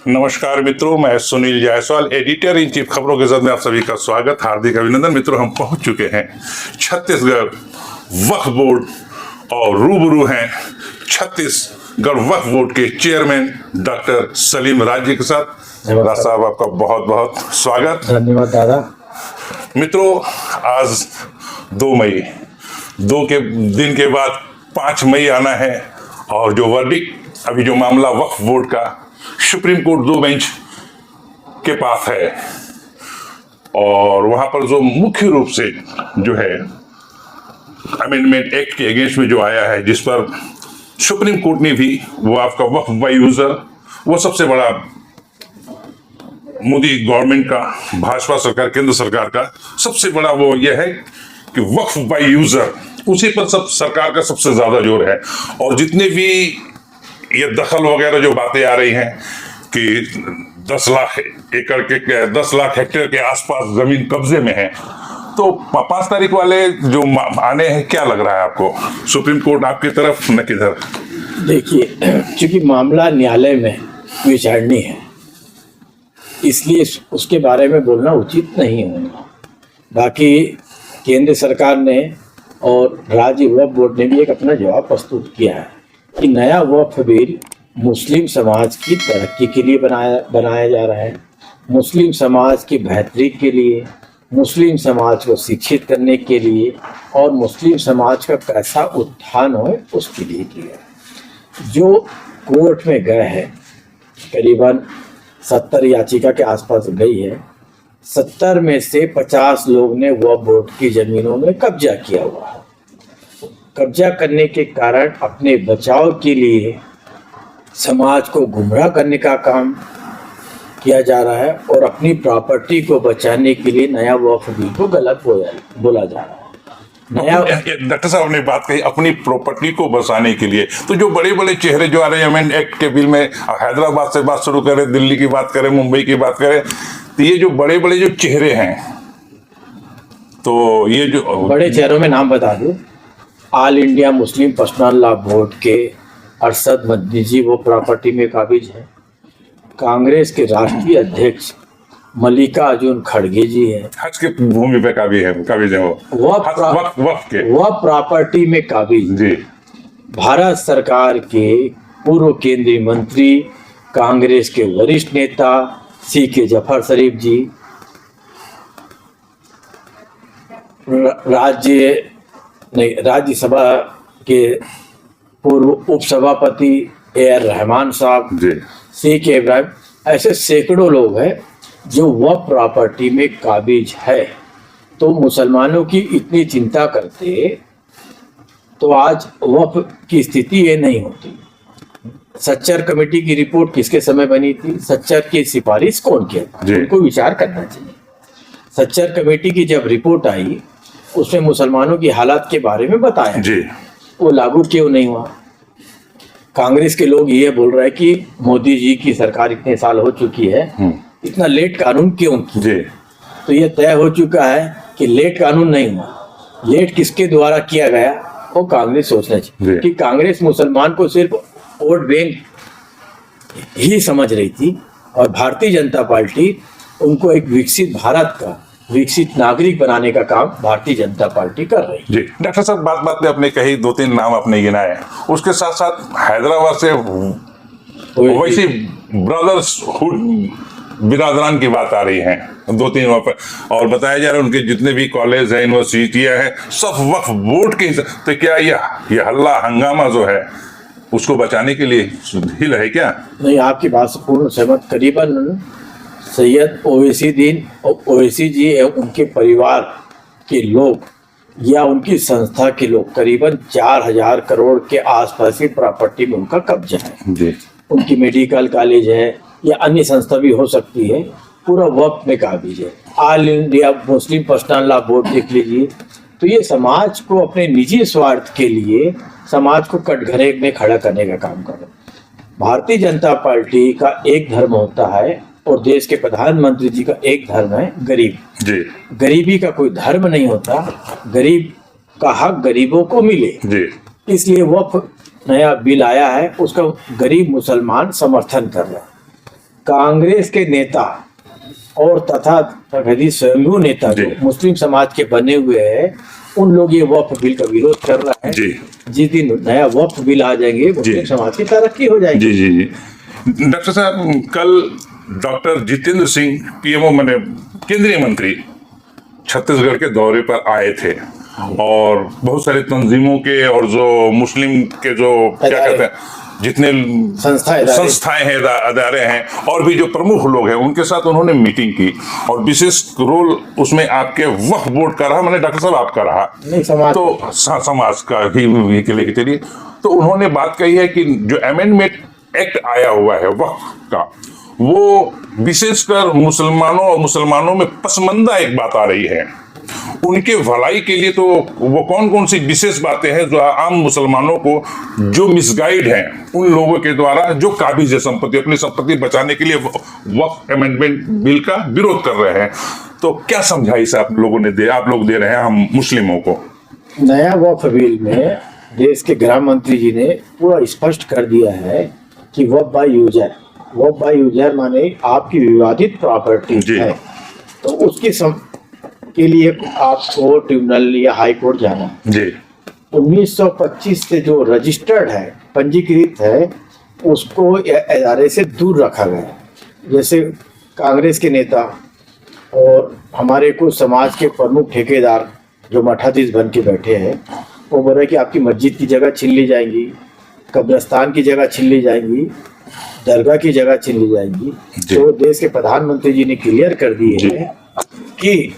नमस्कार मित्रों, मैं Sunil Jaiswal, editor in chief खबरों के साथ में आप सभी का स्वागत, हार्दिक अभिनंदन। मित्रों, हम पहुंच चुके हैं छत्तीसगढ़ वक्फ बोर्ड और रूबरू हैं छत्तीसगढ़ वक्फ बोर्ड के चेयरमैन डॉक्टर सलीम राज जी के साथ। राज साहब, आपका बहुत बहुत स्वागत। धन्यवाद दादा। मित्रों, आज 2 मई, 2 के दिन के बाद 5 मई आना है और जो वर्डिक्ट, अभी जो मामला वक्फ बोर्ड का सुप्रीम कोर्ट 2 बेंच के पास है और वहां पर जो मुख्य रूप से जो है अमेंडमेंट एक्ट के अगेंस्ट में जो आया है, जिस पर सुप्रीम कोर्ट ने भी वो आपका वक्फ बाय यूजर, वो सबसे बड़ा मोदी गवर्नमेंट का, भाजपा सरकार, केंद्र सरकार का सबसे बड़ा वो ये है कि वक्फ बाय यूजर, उसी पर सब सरकार का सबसे ज्यादा जोर है। और जितने भी ये दखल वगैरह जो बातें आ रही हैं कि 10 लाख एकड़ के, 10 लाख हेक्टेयर के आसपास जमीन कब्जे में है, तो 5 तारीख वाले जो आने हैं, क्या लग रहा है आपको? सुप्रीम कोर्ट आपकी तरफ न किधर? देखिए, क्योंकि मामला न्यायालय में विचारणीय है, इसलिए उसके बारे में बोलना उचित नहीं होगा। बाकी केंद्र सरकार ने और राज्य वक्फ बोर्ड ने भी एक अपना जवाब प्रस्तुत किया है कि नया वक्फ बिल मुस्लिम समाज की तरक्की के लिए बनाया जा रहा है, मुस्लिम समाज की बेहतरी के लिए, मुस्लिम समाज को शिक्षित करने के लिए और मुस्लिम समाज का कैसा उत्थान हो उसके लिए किया। जो कोर्ट में गए हैं, करीबन 70 याचिका के आसपास गई है, 70 में से 50 लोग ने वक्फ बोर्ड की जमीनों में कब्जा किया हुआ है। कब्जा करने के कारण अपने बचाव के लिए समाज को गुमराह करने का काम किया जा रहा है और अपनी प्रॉपर्टी को बचाने के लिए नया वक्फ बिल को गलत बोला जा रहा है। नया डॉक्टर साहब ने बात कही अपनी प्रॉपर्टी को बचाने के लिए, तो जो बड़े बड़े चेहरे जो आ रहे हैं अमेंड एक्ट के बिल में, हैदराबाद से बात शुरू करें, दिल्ली की बात करें, मुंबई की बात करें, तो ये जो बड़े बड़े जो चेहरे हैं, तो ये जो बड़े चेहरों में नाम बता दूं, all India Muslim personal law board के अरशद मदनी जी वो प्रॉपर्टी में काबिज है। कांग्रेस के राष्ट्रीय अध्यक्ष मल्लिकार्जुन खड़गे जी है, हज के भूमि पे काबिज है वह प्रॉपर्टी में काबिज जी। भारत सरकार के पूर्व केंद्रीय मंत्री, कांग्रेस के वरिष्ठ नेता CK जफर शरीफ जी, राज्यसभा के पूर्व उपसभापति AR रहमान साहब, CK इब्राहिम, ऐसे सैकड़ों लोग हैं जो वह प्रॉपर्टी में काबिज है। तो मुसलमानों की इतनी चिंता करते तो आज वक्फ की स्थिति ये नहीं होती। सच्चर कमेटी की रिपोर्ट किसके समय बनी थी? सच्चर की सिफारिश कौन किया था? उनको विचार करना चाहिए। सच्चर कमेटी की जब रिपोर्ट आई, उसमें मुसलमानों की हालात के बारे में बताया जी। वो लागू क्यों नहीं हुआ? कांग्रेस के लोग ये बोल रहे हैं कि मोदी जी की सरकार इतने साल हो चुकी है, इतना लेट कानून क्यों जी? तो ये तय हो चुका है कि लेट कानून नहीं हुआ। लेट किसके द्वारा किया गया वो कांग्रेस सोचना चाहिए कि कांग्रेस मुसलमान को सिर्फ वोट बैंक ही समझ रही थी और भारतीय जनता पार्टी उनको एक विकसित भारत का, विकसित नागरिक बनाने का काम भारतीय जनता पार्टी कर रही है जी। डॉक्टर साहब, बात में आपने कही, 2-3 नाम आपने गिनाए, उसके साथ साथ हैदराबाद से वैसी ब्रदर्सहुड बिरादरान की बात आ रही है 2-3 वहाँ पर, और बताया जा रहा है उनके जितने भी कॉलेज है, यूनिवर्सिटियां हैं, सब वक्फ बोर्ड के। तो क्या ये हल्ला हंगामा जो है उसको बचाने के लिए ढील है क्या? नहीं, आपकी बात से पूर्ण सहमत। करीबन सैयद ओवैसी जी एवं उनके परिवार के लोग या उनकी संस्था के लोग करीबन 4000 करोड़ के आसपास की प्रॉपर्टी में उनका कब्जा है जी। उनकी मेडिकल कॉलेज है या अन्य संस्था भी हो सकती है, पूरा वक्फ में काबिज है। All India Muslim personal law board देख लीजिए। तो ये समाज को अपने निजी स्वार्थ के लिए समाज को कटघरे में खड़ा करने का काम कर रहे हैं। भारतीय जनता पार्टी का एक धर्म होता है और देश के प्रधानमंत्री जी का एक धर्म है गरीब जी। गरीबी का कोई धर्म नहीं होता, गरीब का हक गरीबों को मिले जी। इसलिए वक्फ नया बिल आया है, उसका गरीब मुसलमान समर्थन कर रहे हैं। कांग्रेस के नेता और तथा तथाकथित स्वयंभू नेता जो जी। मुस्लिम समाज के बने हुए हैं, उन लोग ये वक्फ बिल का विरोध कर रहे हैं। जी जिस दिन नया वक्फ बिल आ जाएंगे, मुस्लिम समाज की तरक्की हो जाएगी। जी जी जी डॉक्टर साहब, कल डॉक्टर जितेंद्र सिंह पीएमओ मैंने केंद्रीय मंत्री छत्तीसगढ़ के दौरे पर आए थे और बहुत सारी तंजीमों के और जो मुस्लिम के जो क्या कहते हैं जितने संस्थाएं हैं, अदारे हैं और भी जो प्रमुख लोग हैं, उनके साथ उन्होंने मीटिंग की और विशेष रोल उसमें आपके वक्फ बोर्ड का रहा, मैंने डॉक्टर साहब आपका रहा, नहीं समाज तो समाज का ही के लेके चलिए। तो उन्होंने बात कही है कि जो अमेंडमेंट एक्ट आया हुआ है वक्फ का, वो विशेषकर मुसलमानों और मुसलमानों में पसमंदा एक बात आ रही है, उनके भलाई के लिए। तो वो कौन कौन सी विशेष बातें हैं जो आम मुसलमानों को जो मिसगाइड हैं उन लोगों के द्वारा जो काबिज है संपत्ति, अपनी संपत्ति बचाने के लिए वक्फ अमेंडमेंट बिल का विरोध कर रहे हैं, तो क्या समझाइश आप लोग दे रहे हैं हम मुस्लिमों को? नया वक्फ बिल में देश के गृह मंत्री जी ने पूरा स्पष्ट कर दिया है कि वक्फ बाय यूजर माने आपकी विवादित प्रॉपर्टी है, तो उसकी के लिए आपको ट्रिब्यूनल या हाई कोर्ट जाना है। जी 1925 से जो रजिस्टर्ड है, पंजीकृत है, उसको इदारे से दूर रखा गया है। जैसे कांग्रेस के नेता और हमारे कुछ समाज के प्रमुख ठेकेदार जो मठाधीश बन के बैठे हैं, वो बोल रहे कि आपकी मस्जिद की जगह छीन ली जाएंगी, कब्रिस्तान की जगह छीन ली जाएंगी, दरगाह की जगह छीन ली जाएंगी। तो देश के प्रधानमंत्री जी ने क्लियर कर दिए है कि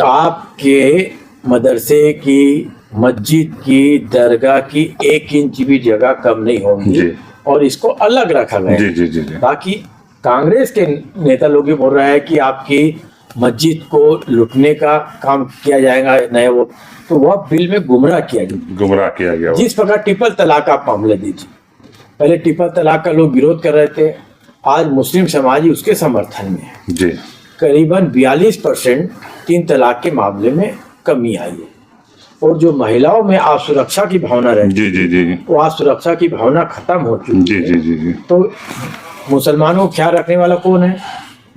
आपके मदरसे की, मस्जिद की, दरगाह की 1 इंच भी जगह कम नहीं होगी और इसको अलग रखा गया। बाकी कांग्रेस के नेता लोग भी बोल रहे हैं कि आपकी मस्जिद को लूटने का काम किया जाएगा नया वो, तो वह बिल में गुमराह किया गया। जिस प्रकार ट्रिपल तलाक आप मामले दीजिए, पहले ट्रिपल तलाक का लोग विरोध कर रहे थे, आज मुस्लिम समाज ही उसके समर्थन में है। जी करीबन 42% 3 तलाक के मामले में कमी आई है। और जो महिलाओं में असुरक्षा की भावना रहती है, वो असुरक्षा की भावना खत्म हो चुकी है। तो मुसलमानों को ख्याल रखने वाला कौन है?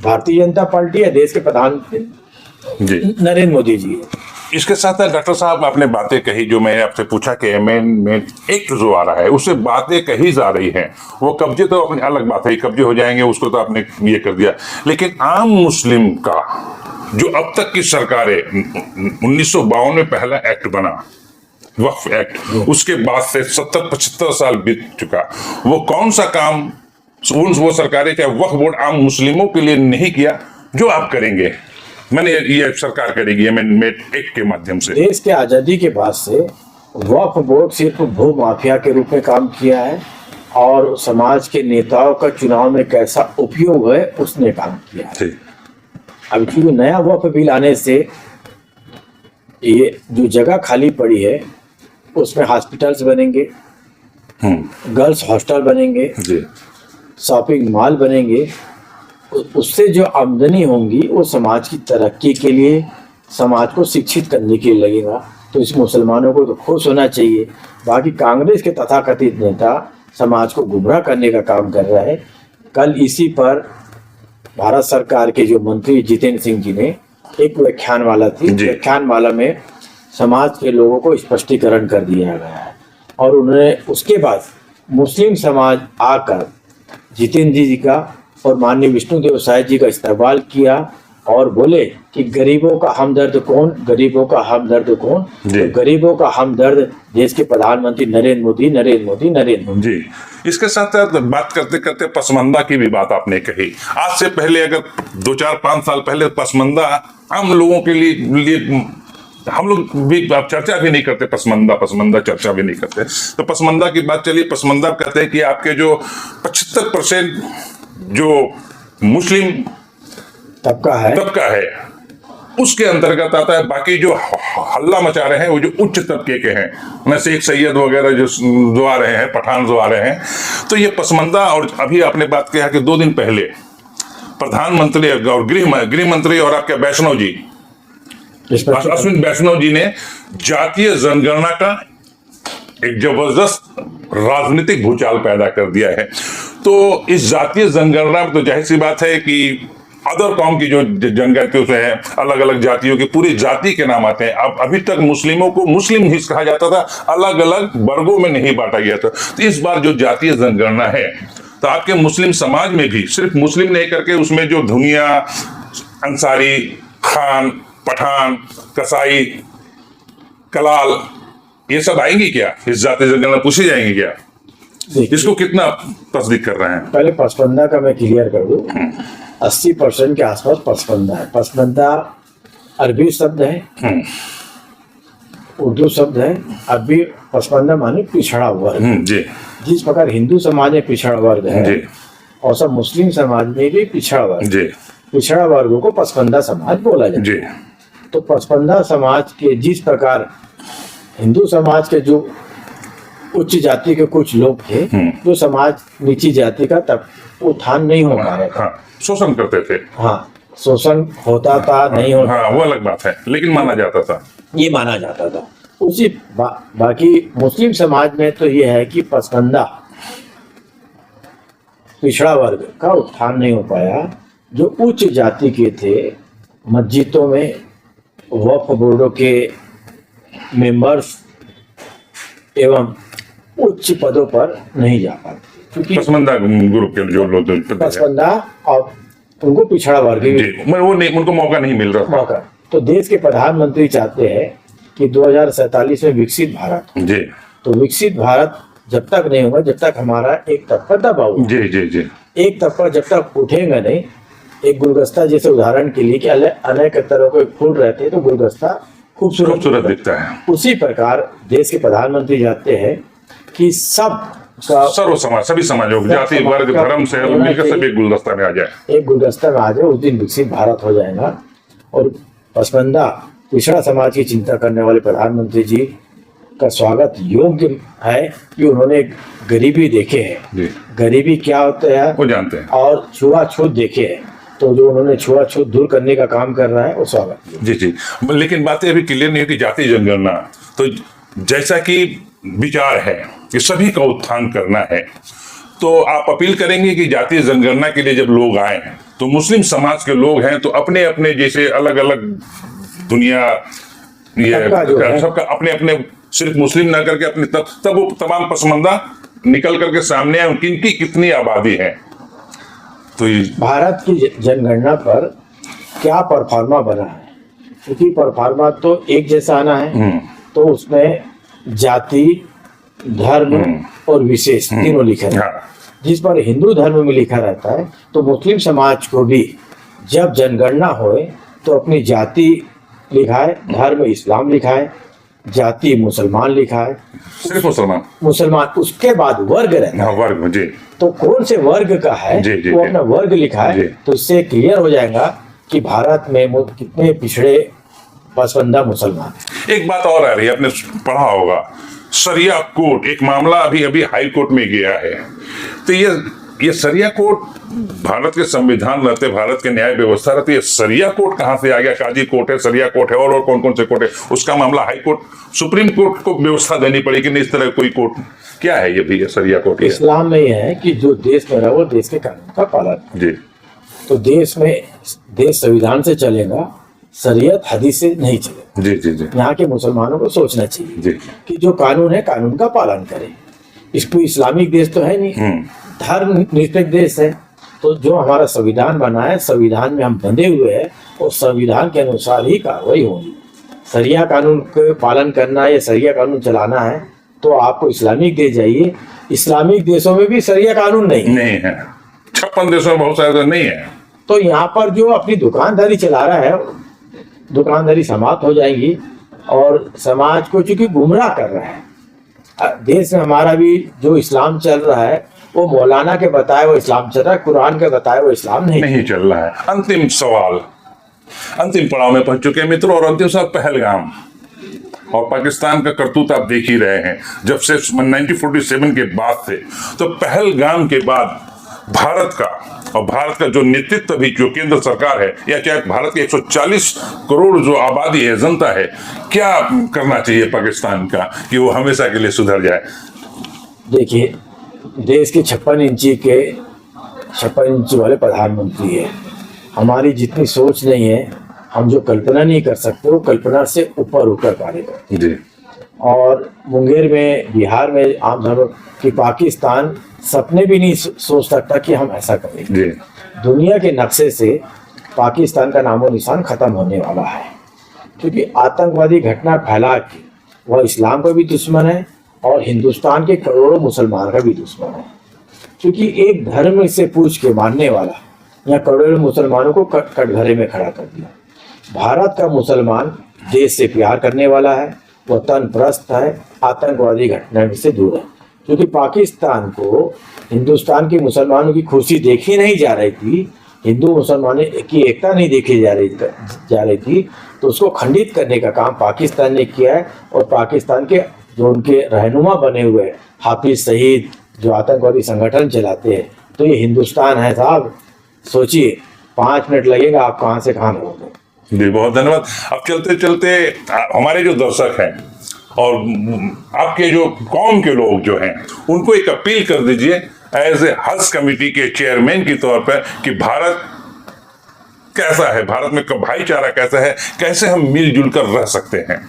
भारतीय जनता पार्टी है, देश के प्रधानमंत्री नरेंद्र मोदी जी है। इसके साथ डॉक्टर साहब आपने बातें कही जो मैंने आपसे पूछा कि अमेंडमेंट एक्ट जो आ रहा है उससे बातें कही जा रही हैं, वो कब्जे तो अपनी अलग बात है, कब्जे हो जाएंगे उसको तो आपने ये कर दिया, लेकिन आम मुस्लिम का जो अब तक की सरकारें 1952 में पहला एक्ट बना वक्फ एक्ट, उसके बाद से 70-75 साल बीत चुका, वो कौन सा काम वो सरकारें चाहे वक्फ बोर्ड आम मुस्लिमों के लिए नहीं किया जो आप करेंगे, मैंने ये सरकार करेगी अमेंडमेंट एक्ट के माध्यम से? देश के आजादी के बाद से वक्फ बोर्ड सिर्फ भू माफिया के रूप में काम किया है और समाज के नेताओं का चुनाव में कैसा उपयोग है उसने काम किया है। अब क्योंकि नया वक्फ बिल आने से ये जो जगह खाली पड़ी है उसमें हॉस्पिटल्स बनेंगे, गर्ल्स हॉस्टल बनेंगे, शॉपिंग मॉल बनेंगे, उससे जो आमदनी होंगी वो समाज की तरक्की के लिए, समाज को शिक्षित करने के लिए लगेगा। तो इस मुसलमानों को तो खुश होना चाहिए। बाकी कांग्रेस के तथाकथित नेता समाज को गुमराह करने का काम कर रहा है। कल इसी पर भारत सरकार के जो मंत्री जितेंद्र सिंह जी ने एक व्याख्यानमाला थी, व्याख्यानमाला में समाज के लोगों को स्पष्टीकरण कर दिया गया है और उन्होंने उसके बाद मुस्लिम समाज आकर जितेंद्र जी का और माननीय विष्णुदेव साय जी का इस्तेमाल किया और बोले कि गरीबों का हमदर्द कौन, गरीबों का हमदर्द कौन? तो गरीबों का हमदर्द देश के प्रधानमंत्री नरेंद्र मोदी जी। इसके साथ साथ बात करते करते पसमंदा की भी बात आपने कही। आज से पहले अगर 2-4-5 साल पहले पसमंदा आम लोगों के लिए हम लोग भी चर्चा भी नहीं करते, पसमंदा चर्चा भी नहीं करते। तो पसमंदा की बात चलिए, पसमंदा कहते हैं कि आपके जो 75% जो मुस्लिम तबका है उसके अंतर्गत आता है। बाकी जो हल्ला मचा रहे हैं वो जो उच्च तबके के हैं, उनमें से एक सैयद वगैरह जो आ रहे हैं, पठान जो आ रहे हैं, तो ये पसमंदा। और अभी आपने बात किया कि 2 दिन पहले प्रधानमंत्री और गृह मंत्री और आपके वैष्णव जी, अश्विन वैष्णव जी ने जातीय जनगणना का एक जबरदस्त राजनीतिक भूचाल पैदा कर दिया है। तो इस जातीय जनगणना में तो जाहिर सी बात है कि अदर कौम की जो जनजातियों से है, अलग अलग जातियों की पूरी जाति के नाम आते हैं। अब अभी तक मुस्लिमों को मुस्लिम ही कहा जाता था, अलग अलग वर्गों में नहीं बांटा गया था। तो इस बार जो जातीय जनगणना है, तो आपके मुस्लिम समाज में भी सिर्फ मुस्लिम नहीं करके उसमें जो धुनिया, अंसारी, खान, पठान, कसाई, कलाल, ये सब आएंगी क्या? इस जातीय जनगणना पूछी जाएंगी क्या? इसको कितना तस्दीक कर रहे हैं? पहले पसमंदा का मैं क्लियर कर दूं। 80% के आसपास पसमंदा है। पसमंदा अरबी शब्द है, उर्दू शब्द है। अभी पसमंदा माने पिछड़ा वर्ग। जी। जिस प्रकार हिंदू समाज में पिछड़ा वर्ग है, और सब मुस्लिम समाज में भी पिछड़ा वर्ग। जी। पिछड़ा वर्गों को पसमंदा समाज बोला जाता है। तो पसमंदा समाज के जिस प्रकार हिंदू समाज के जो उच्च जाति के कुछ लोग थे, जो समाज नीची जाति का तब उत्थान नहीं हो पा रहा था। शोषण करते थे। हाँ, शोषण होता था, नहीं होता। हाँ, वो अलग बात है, लेकिन माना जाता था, ये माना जाता था। उसी बाकी मुस्लिम समाज में तो ये है कि पसमंदा पिछड़ा वर्ग का उत्थान नहीं हो पाया। जो उच्च जाति के थे, मस्जिदों में वक्फ बोर्डों के मेंबर्स एवं उच्च पदों पर नहीं जा पाते, क्योंकि पसमंदा ग्रुप के जो लोग पसमंदा और उनको पिछड़ा वर्ग वो नहीं, उनको मौका नहीं मिल रहा मौका। तो देश के प्रधानमंत्री चाहते हैं कि 2047 में विकसित भारत जी। तो विकसित भारत जब तक नहीं होगा, जब तक हमारा एक तबका दबाव जी जी जी एक तबका जब तक उठेगा नहीं। एक गुलदस्ता जैसे उदाहरण के लिए कि अनेक तरह के फूल रहते हैं तो गुलदस्ता खूबसूरत दिखता है। उसी प्रकार देश के प्रधानमंत्री चाहते हैं कि सब का सर्व समाज, सभी समाजों, जाति, वर्ग, धर्म से मिलकर सब एक गुलदस्ता में आ जाए, एक गुलदस्ता में आ जाए। उस दिन विकसित भारत हो जाएगा। और पसमंदा पिछड़ा समाज की चिंता करने वाले प्रधानमंत्री जी का स्वागत योग्य है कि उन्होंने गरीबी देखे है, गरीबी क्या होता है वो जानते हैं, और छुआछूत देखे है। तो जो उन्होंने छुआछूत दूर करने का काम कर रहा है वो स्वागत। जी जी। लेकिन बातें अभी क्लियर नहीं है कि जातीय जनगणना, तो जैसा कि विचार है कि सभी का उत्थान करना है, तो आप अपील करेंगे कि जातीय जनगणना के लिए जब लोग आए तो मुस्लिम समाज के लोग हैं तो अपने अपने जैसे अलग अलग दुनिया, ये सबका अपने अपने, सिर्फ मुस्लिम ना करके अपने तब वो तमाम पसमंदा निकल करके सामने आए किनकी कितनी आबादी है। तो भारत की जनगणना पर क्या परफॉर्मा बना है, क्योंकि परफॉर्मा तो एक जैसा आना है। तो उसमें जाति, धर्म और विशेष तीनों लिखे रहते हैं। जिस पर हिंदू धर्म में लिखा रहता है, तो मुस्लिम समाज को भी जब जनगणना होए तो अपनी जाति लिखाए, धर्म इस्लाम लिखाए, जाति मुसलमान लिखाए, सिर्फ मुसलमान, उसके बाद वर्ग रहता है। वर्ग जी। तो कौन से वर्ग का है वो अपना वर्ग लिखाए, तो इससे क्लियर हो जाएगा कि भारत में कितने पिछड़े पसमंदा मुसलमान। एक बात और आ रही है, आपने पढ़ा होगा, शरिया कोर्ट एक मामला अभी अभी हाई कोर्ट में गया है। तो ये शरिया कोर्ट भारत के संविधान रहते, भारत के न्याय व्यवस्था रहती है, शरिया कोर्ट कहाँ से आ गया? काजी कोर्ट है, शरिया कोर्ट है, और कौन कौन से कोर्ट है? उसका मामला हाई कोर्ट, सुप्रीम कोर्ट को व्यवस्था देनी पड़ेगी नहीं, इस तरह कोई कोर्ट क्या है ये भी? ये शरिया कोर्ट इस्लाम में यह है कि जो देश में रहे वो देश के कानून का पालन जी। तो देश में देश संविधान से चलेगा, शरीयत हदीस से नहीं चलेगा। जी जी जी। यहाँ के मुसलमानों को सोचना चाहिए जी कि जो कानून है कानून का पालन करें। इसको इस्लामिक देश तो है नहीं, धर्म निरपेक्ष देश है। तो जो हमारा संविधान बना है, संविधान में हम बंधे हुए हैं और संविधान के अनुसार ही कार्रवाई होगी। शरिया कानून का पालन करना है या शरिया कानून चलाना है तो आपको इस्लामिक देश जाइए। इस्लामिक देशों में भी शरिया कानून नहीं है। 56 देशों में बहुत सारे तो नहीं है। तो यहाँ पर जो अपनी दुकानदारी चला रहा है, दुकानदारी समाप्त हो जाएगी और समाज को चूंकि गुमराह कर रहा है। देश में हमारा भी जो इस्लाम चल रहा है वो मौलाना के बताए वो इस्लाम चल रहा है, कुरान के बताए वो इस्लाम नहीं चल रहा है। अंतिम सवाल, अंतिम पड़ाव में पहुंच चुके हैं मित्रों, और अंतिम सवाल पहलगाम और पाकिस्तान का करतूत आप देख ही रहे हैं। जब से 1947 के बाद से, तो पहलगाम के बाद भारत का और भारत का जो नेतृत्व भी जो केंद्र सरकार है या चाहे भारत की 140 करोड़ जो आबादी है, जनता है, क्या करना चाहिए पाकिस्तान का कि वो हमेशा के लिए सुधर जाए? देखिए, देश के 56 इंची वाले प्रधानमंत्री है। हमारी जितनी सोच नहीं है, हम जो कल्पना नहीं कर सकते वो कल्पना से ऊपर उठकर कार्य करते जी और मुंगेर में, बिहार में आम धर्म कि पाकिस्तान सपने भी नहीं सोच सकता कि हम ऐसा करें। जी दुनिया के नक्शे से पाकिस्तान का नामो निशान खत्म होने वाला है, क्योंकि आतंकवादी घटना फैला के वह इस्लाम का भी दुश्मन है और हिंदुस्तान के करोड़ों मुसलमान का भी दुश्मन है। क्योंकि एक धर्म से पूछ के मानने वाला यहाँ करोड़ों मुसलमानों को कटघरे में खड़ा कर दिया। भारत का मुसलमान देश से प्यार करने वाला है, वतन परस्त है, आतंकवादी घटना से दूर है। क्योंकि पाकिस्तान को हिंदुस्तान के मुसलमानों की खुशी देखी नहीं जा रही थी, हिंदू मुसलमानों की एकता नहीं देखी जा रही थी, तो उसको खंडित करने का काम पाकिस्तान ने किया है। और पाकिस्तान के जो उनके रहनुमा बने हुए हैं, हाफिज सईद, जो आतंकवादी संगठन चलाते हैं, तो ये हिंदुस्तान है साहब। सोचिए 5 मिनट लगेगा, आप कहाँ से कहाँ रहोगे। जी बहुत धन्यवाद। अब चलते चलते हमारे जो दर्शक हैं और आपके जो कौम के लोग जो हैं, उनको एक अपील कर दीजिए एज ए हज कमेटी के चेयरमैन के तौर पर कि भारत कैसा है, भारत में भाईचारा कैसा है, कैसे हम मिलजुल कर रह सकते हैं।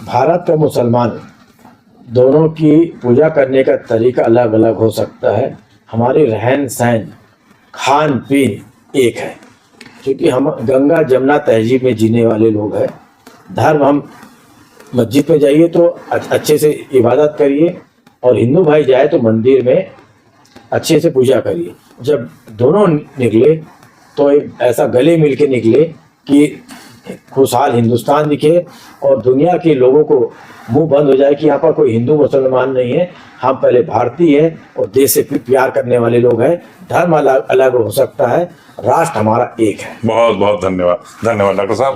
भारत का मुसलमान दोनों की पूजा करने का तरीका अलग अलग हो सकता है, हमारी रहन सहन, खान पीन एक है। क्योंकि हम गंगा जमुना तहजीब में जीने वाले लोग हैं। धर्म, हम मस्जिद में जाइए तो अच्छे से इबादत करिए, और हिंदू भाई जाए तो मंदिर में अच्छे से पूजा करिए। जब दोनों निकले तो एक ऐसा गले मिल के निकले कि खुशहाल हिंदुस्तान दिखे और दुनिया के लोगों को मुंह बंद हो जाए कि यहाँ पर कोई हिंदू मुसलमान नहीं है, हम पहले भारतीय है और देश से प्यार करने वाले लोग हैं। धर्म अलग अलग हो सकता है, राष्ट्र हमारा एक है। बहुत बहुत धन्यवाद। धन्यवाद डॉक्टर साहब।